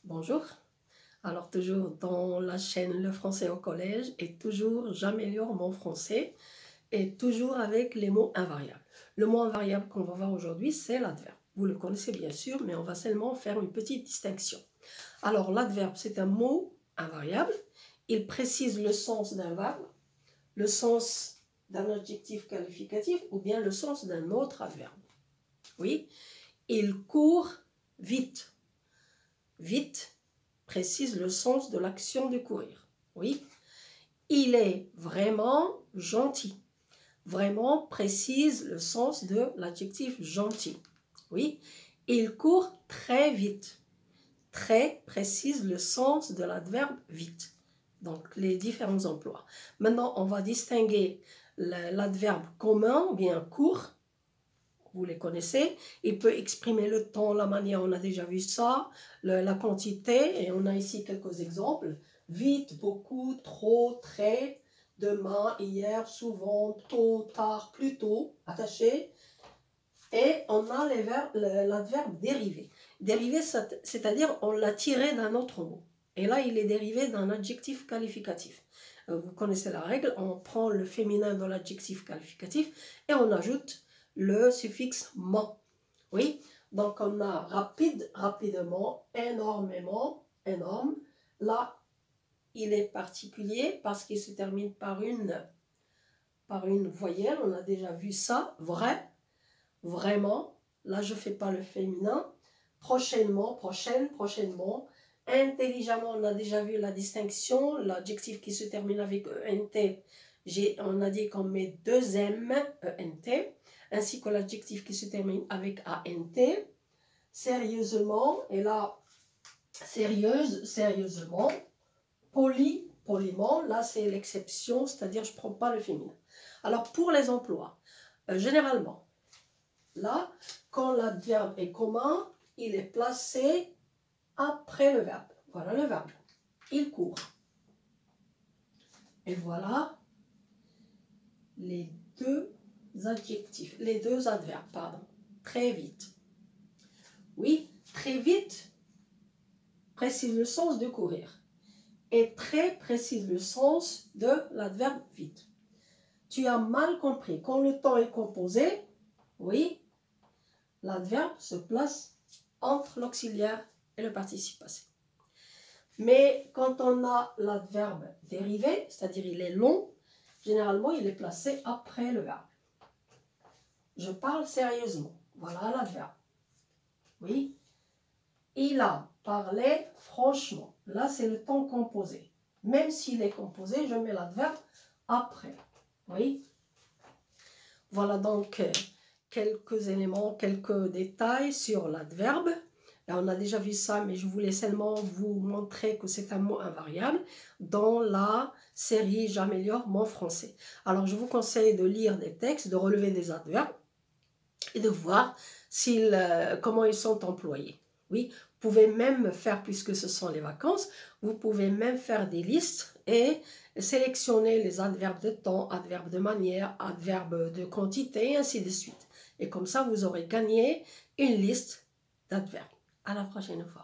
Bonjour, alors toujours dans la chaîne Le Français au Collège et toujours j'améliore mon français et toujours avec les mots invariables. Le mot invariable qu'on va voir aujourd'hui c'est l'adverbe. Vous le connaissez bien sûr mais on va seulement faire une petite distinction. Alors l'adverbe c'est un mot invariable, il précise le sens d'un verbe, le sens d'un adjectif qualificatif ou bien le sens d'un autre adverbe. Oui, il court vite. Vite précise le sens de l'action de courir. Oui. Il est vraiment gentil. Vraiment précise le sens de l'adjectif gentil. Oui. Il court très vite. Très précise le sens de l'adverbe vite. Donc les différents emplois. Maintenant, on va distinguer l'adverbe commun ou bien court. Vous les connaissez, il peut exprimer le temps, la manière, on a déjà vu ça, la quantité, et on a ici quelques exemples. Vite, beaucoup, trop, très, demain, hier, souvent, tôt, tard, plus tôt, attaché. Et on a l'adverbe dérivé. Dérivé, c'est-à-dire on l'a tiré d'un autre mot. Et là, il est dérivé d'un adjectif qualificatif. Vous connaissez la règle, on prend le féminin dans l'adjectif qualificatif et on ajoute le suffixe ment. Oui, donc on a rapide, rapidement, énormément, énorme. Là, il est particulier parce qu'il se termine par une voyelle. On a déjà vu ça. Vrai, vraiment. Là, je ne fais pas le féminin. Prochainement, prochaine, prochainement. Intelligemment, on a déjà vu la distinction. L'adjectif qui se termine avec ENT, on a dit qu'on met deux M, ENT. Ainsi que l'adjectif qui se termine avec ANT, sérieusement, et là, sérieuse, sérieusement, poli, poliment, là c'est l'exception, c'est-à-dire je ne prends pas le féminin. Alors pour les emplois, généralement, là, quand l'adverbe est commun, il est placé après le verbe. Voilà le verbe. Il court. Et voilà les deux adjectifs, les deux adverbes, pardon. Très vite. Oui, très vite précise le sens de courir. Et très précise le sens de l'adverbe vite. Tu as mal compris. Quand le temps est composé, oui, l'adverbe se place entre l'auxiliaire et le participe passé. Mais quand on a l'adverbe dérivé, c'est-à-dire il est long, généralement il est placé après le verbe. Je parle sérieusement. Voilà l'adverbe. Oui. Il a parlé franchement. Là, c'est le temps composé. Même s'il est composé, je mets l'adverbe après. Oui. Voilà donc quelques éléments, quelques détails sur l'adverbe. On a déjà vu ça, mais je voulais seulement vous montrer que c'est un mot invariable dans la série J'améliore mon français. Alors, je vous conseille de lire des textes, de relever des adverbes et de voir comment ils sont employés. Oui, vous pouvez même faire, puisque ce sont les vacances, vous pouvez même faire des listes et sélectionner les adverbes de temps, adverbes de manière, adverbes de quantité, et ainsi de suite. Et comme ça, vous aurez gagné une liste d'adverbes. À la prochaine fois.